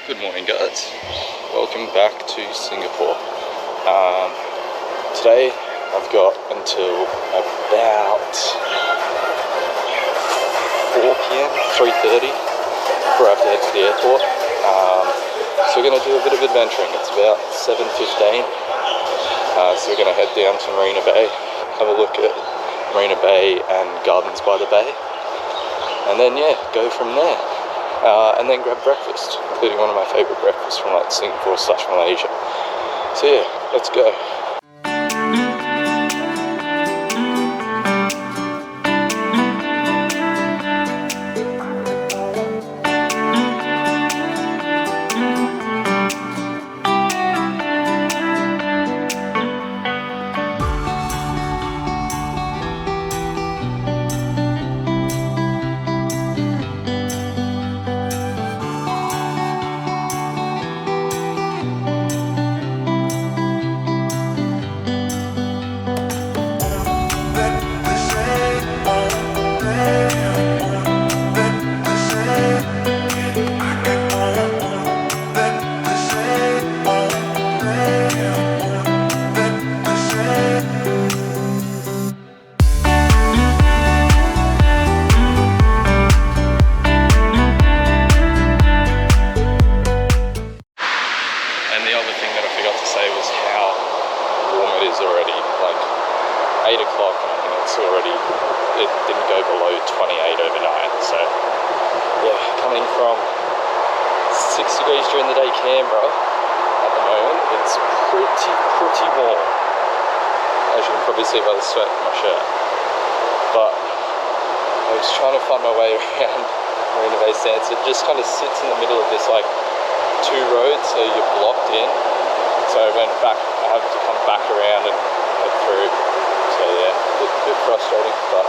Good morning, guys. Welcome back to Singapore. Today I've got until about 4 p.m, 3:30 before I have to head to the airport. So we're going to do a bit of adventuring. It's about 7:15. So we're going to head down to Marina Bay, have a look at Marina Bay and Gardens by the Bay, and then go from there. And then grab breakfast, including one of my favourite breakfasts from like Singapore/Malaysia. So let's go. It didn't go below 28 overnight, so coming from 6 degrees during the day Canberra at the moment, it's pretty warm, as you can probably see by the sweat on my shirt. But I was trying to find my way around Marina Bay Sands. It just kind of sits in the middle of this like two roads, so you're blocked in. So I went back, I had to come back around and head through. So a bit frustrating, but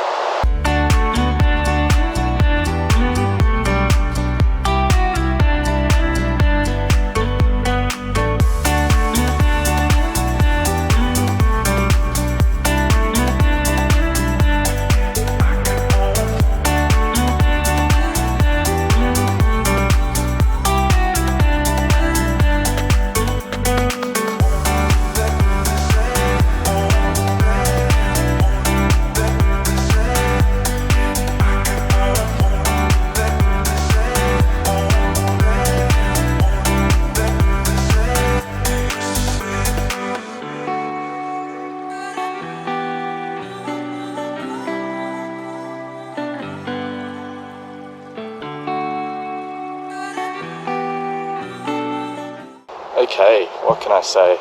okay, what can I say?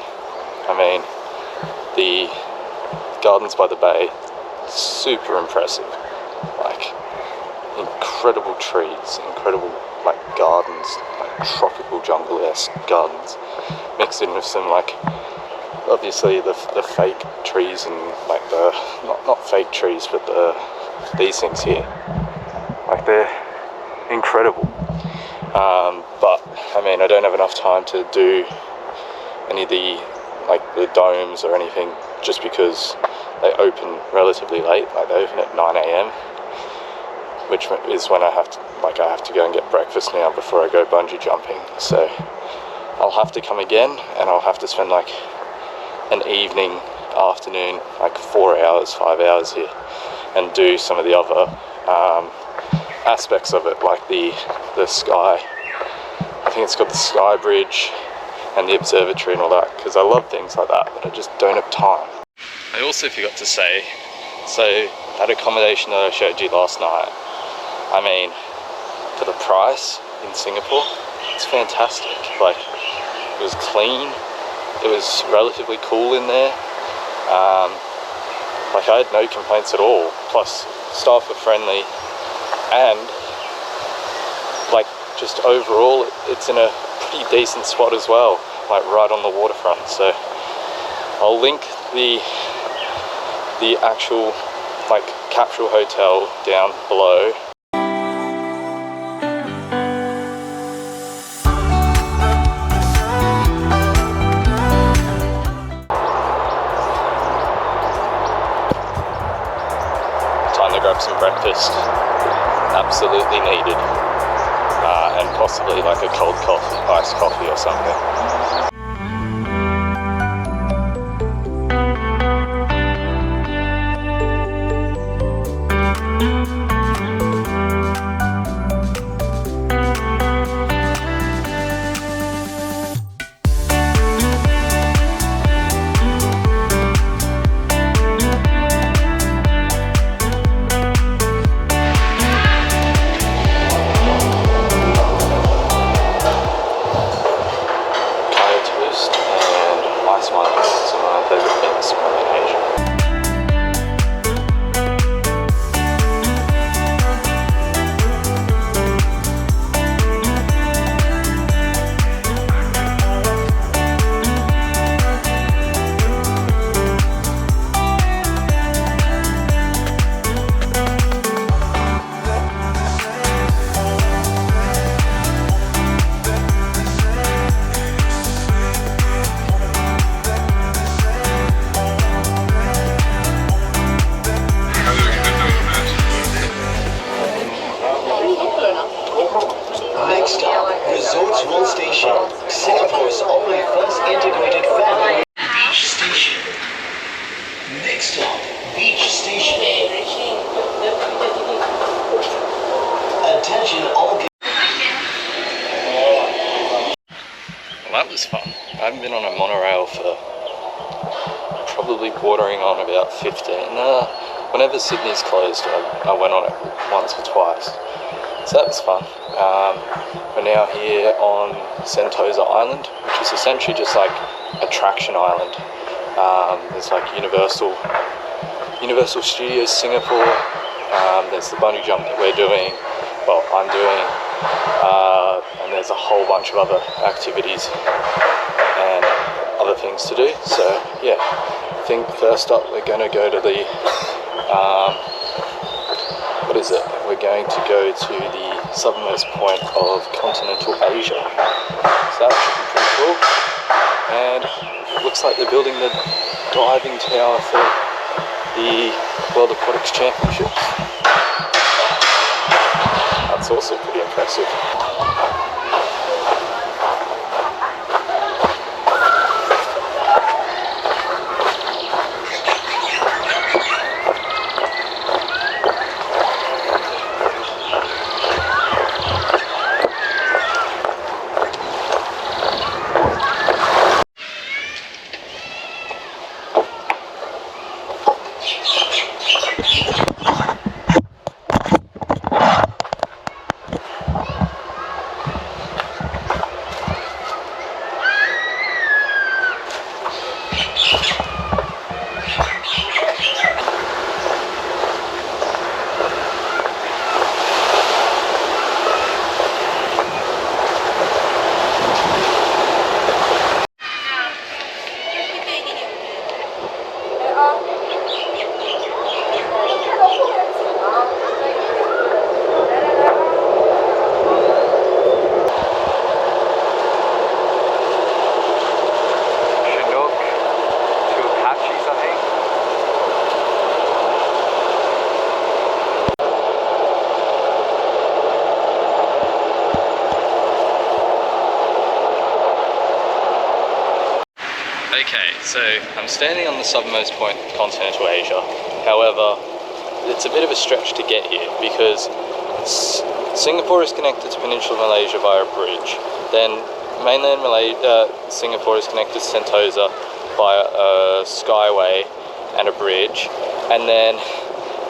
I mean, the Gardens by the Bay, super impressive. Like, incredible trees, incredible like gardens, like tropical jungle-esque gardens, mixed in with some like, obviously the fake trees and like the, not fake trees, but these things here. Like, they're incredible. But I mean, I don't have enough time to do any of the domes or anything, just because they open relatively late. Like, they open at 9 a.m, which is when I have to go and get breakfast now before I go bungee jumping. So I'll have to come again, and I'll have to spend like an evening, afternoon, like 4 hours, 5 hours here, and do some of the other aspects of it, like the sky. I think it's got the sky bridge and the observatory and all that, because I love things like that, but I just don't have time. I also forgot to say, so that accommodation that I showed you last night, I mean, for the price in Singapore, it's fantastic. Like, it was clean, it was relatively cool in there, like I had no complaints at all, plus staff were friendly, and like just overall it's in a pretty decent spot as well, like right on the waterfront. So I'll link the actual like capsule hotel down below. Time to grab some breakfast, absolutely needed. and possibly like a cold coffee, iced coffee or something. Singapore's only first integrated family beach station. Next stop, beach station. Attention all guests. Well, that was fun. I haven't been on a monorail for probably bordering on about 15. Whenever Sydney's closed, I went on it once or twice. So that was fun. We're now here on Sentosa Island, which is essentially just like attraction island. There's like Universal Studios Singapore. There's the bungee jump that we're doing, well, I'm doing, and there's a whole bunch of other activities and other things to do. So yeah, I think first up we're going to go to the we're going to go to the southernmost point of continental Asia. So that should be pretty cool. And it looks like they're building the diving tower for the World Aquatics Championships. That's also pretty impressive. Okay, so I'm standing on the southernmost point of continental Asia. However, it's a bit of a stretch to get here because Singapore is connected to Peninsular Malaysia via a bridge. Then mainland Singapore is connected to Sentosa via a skyway and a bridge. And then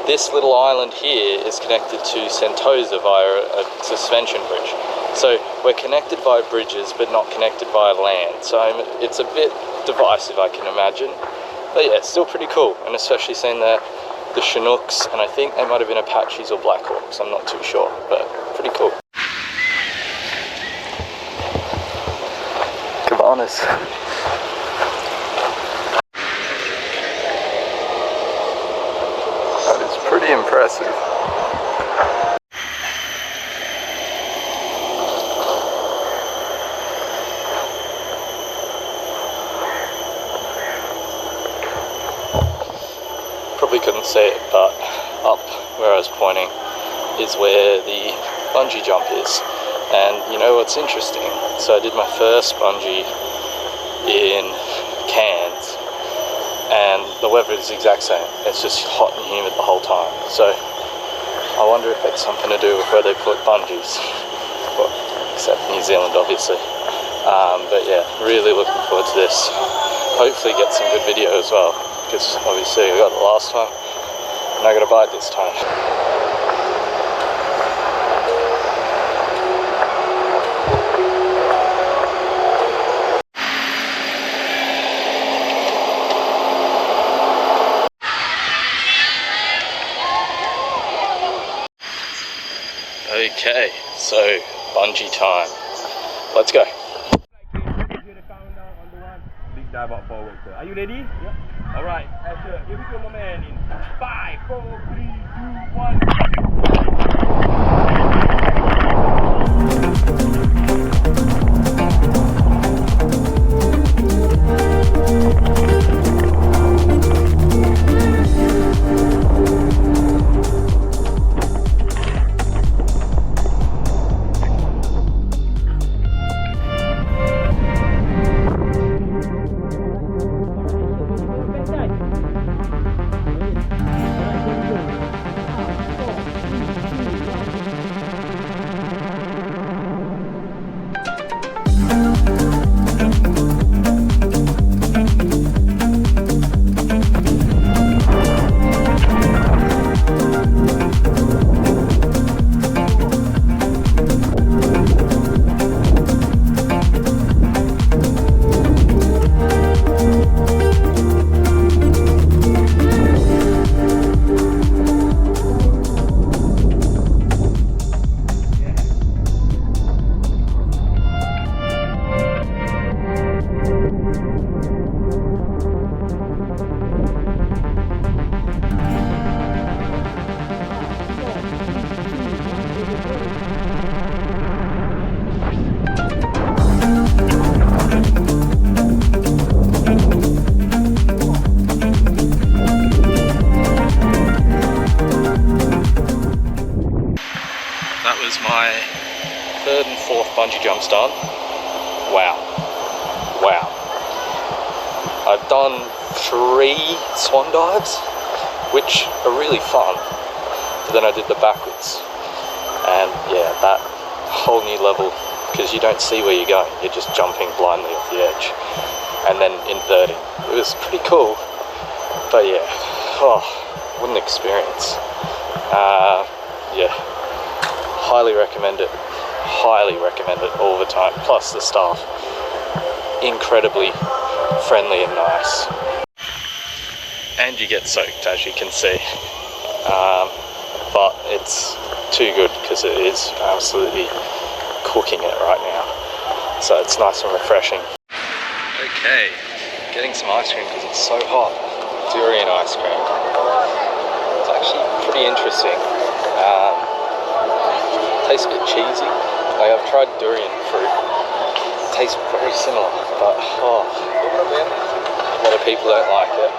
this little island here is connected to Sentosa via a suspension bridge. So we're connected via bridges but not connected via land. So it's a bit divisive, I can imagine, but yeah, it's still pretty cool, and especially seeing the Chinooks, and I think they might have been Apaches or Black Hawks, I'm not too sure, but pretty cool. Cabanas. That is pretty impressive. Probably couldn't see it, but up where I was pointing is where the bungee jump is. And you know what's interesting? So I did my first bungee in Cairns, and the weather is the exact same. It's just hot and humid the whole time. So I wonder if it's something to do with where they put bungees, well, except New Zealand obviously. But yeah, really looking forward to this. Hopefully get some good video as well, because obviously I got it last time and I got to bite this time. Okay, so bungee time. Let's go. Big dive up forward, sir. Are you ready? Yep. Alright, sure. Here we go, my man. In 5, 4, 3, 2, 1. That was my 3rd and 4th bungee jumps done. Wow. Wow. I've done 3 swan dives, which are really fun, but then I did the backwards. And yeah, that whole new level, because you don't see where you're going, you're just jumping blindly off the edge. And then inverting. It was pretty cool, but yeah, what an experience. Yeah. Highly recommend it all the time. Plus the staff, incredibly friendly and nice. And you get soaked, as you can see. But it's too good because it is absolutely cooking it right now. So it's nice and refreshing. Okay, getting some ice cream because it's so hot. Durian ice cream. It's actually pretty interesting. Tastes a bit cheesy. Like, I've tried durian fruit. It tastes very similar, but a lot of people don't like it.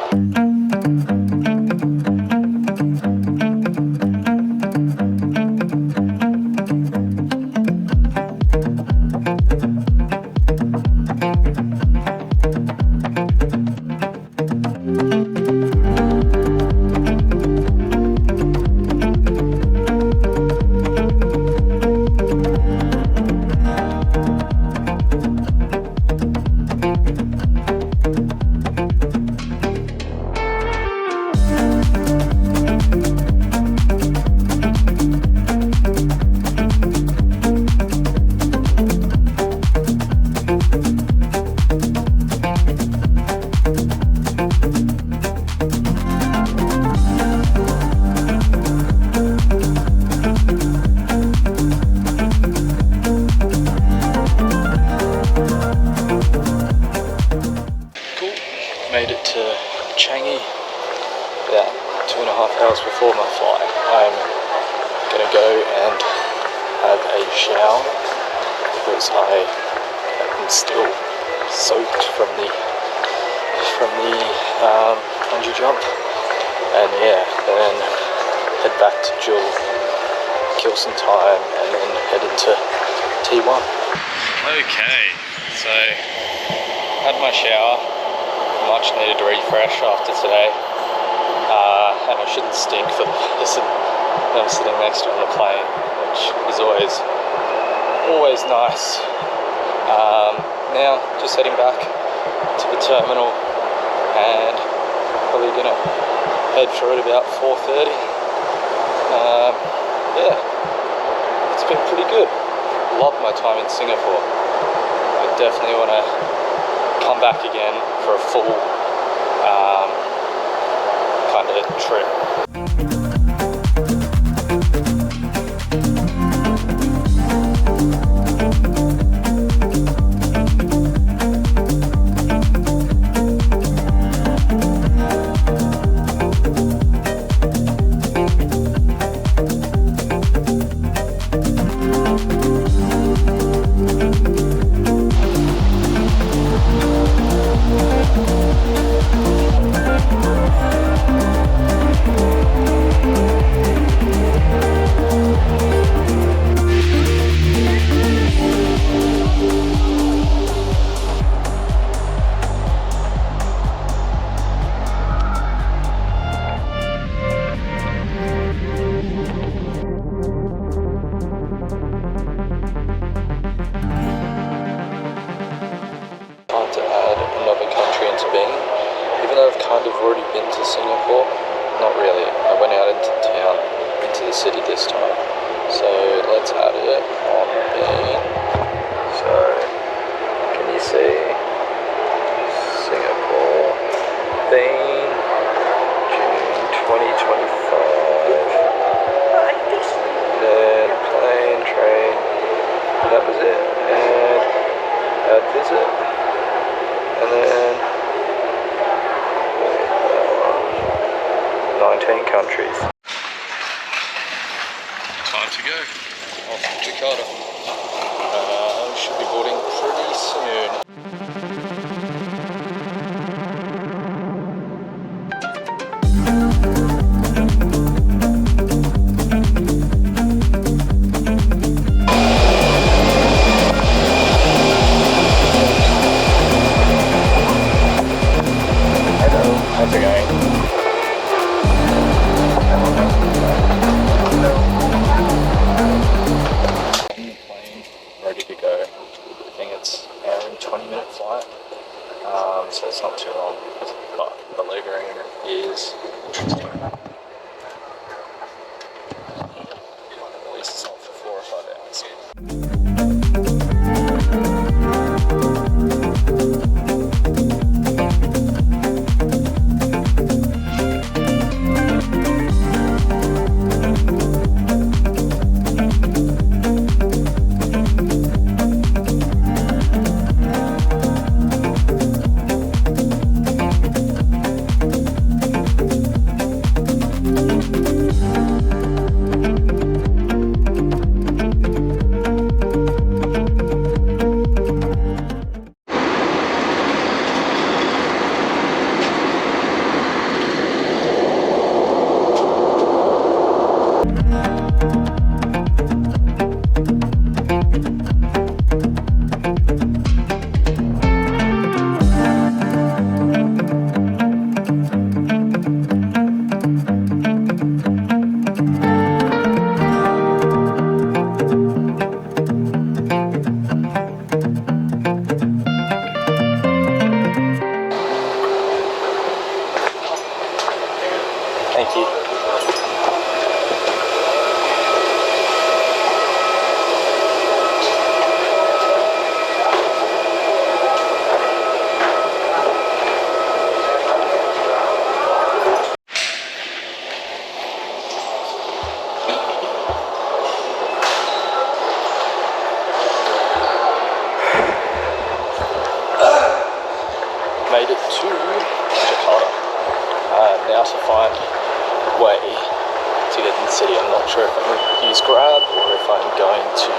Made it to Changi about 2.5 hours before my flight. I'm gonna go and have a shower because I am still soaked from the bungee jump, and yeah, then head back to Jewel, kill some time, and then head into T1. Okay, so had my shower, much needed to refresh after today, and I shouldn't stink for the person that I'm sitting next to on the plane, which is always nice. Now just heading back to the terminal and probably gonna head for it about 4:30. Yeah, it's been pretty good. Love my time in Singapore. I definitely want to come back again for a full kind of trip. Even though I've kind of already been to Singapore, not really. I went out into town, into the city this time. So let's add it on Bean. So can you see Singapore, Bean, June 2025. Then plane, train, and that was it. And add visit, and then 19 countries. Time to go. Off to Jakarta. Should be boarding pretty soon. Hello, how's it going? Ready to go. I think it's an hour and 20-minute flight, so it's not too long, but the legroom is interesting. At least it's not for 4 or 5 hours. Thank you. Made it to Jakarta. Now to find a way to get in the city. I'm not sure if I'm going to use Grab or if I'm going to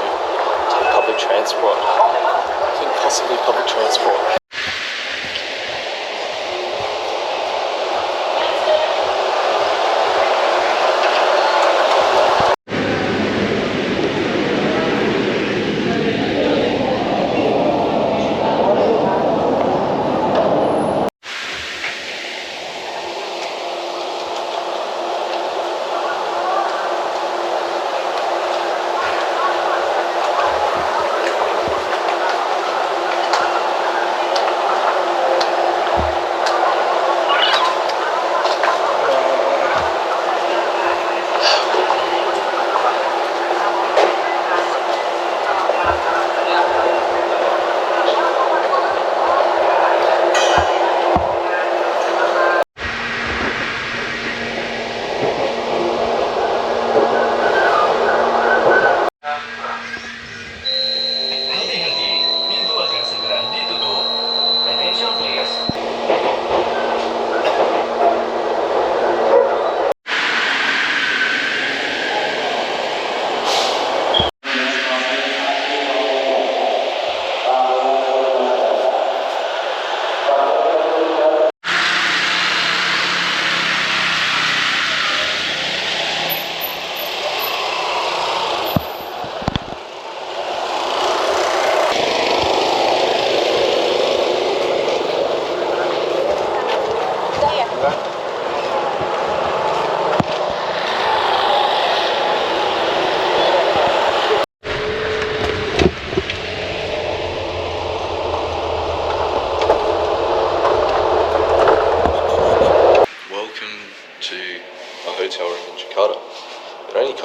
take public transport. I think possibly public transport.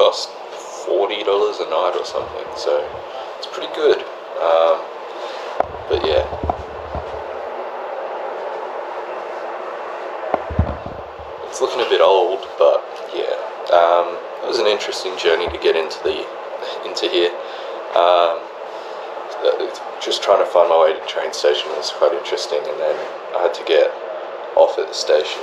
cost $40 a night or something, so it's pretty good. But yeah, it's looking a bit old, but yeah, it was an interesting journey to get into here. Just trying to find my way to the train station was quite interesting, and then I had to get off at the station,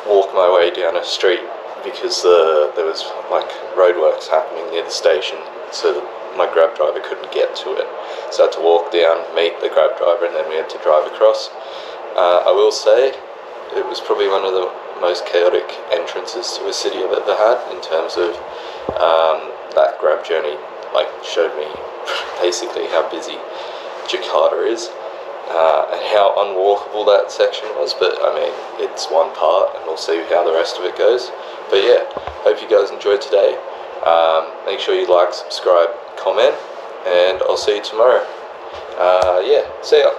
walk my way down a street because there was like roadworks happening near the station, so my Grab driver couldn't get to it. So I had to walk down, meet the Grab driver, and then we had to drive across. I will say it was probably one of the most chaotic entrances to a city I've ever had in terms of that Grab journey. Like, showed me basically how busy Jakarta is and how unwalkable that section was. But I mean, it's one part, and we'll see how the rest of it goes. But yeah, hope you guys enjoyed today. Make sure you like, subscribe, comment, and I'll see you tomorrow. Yeah, see ya.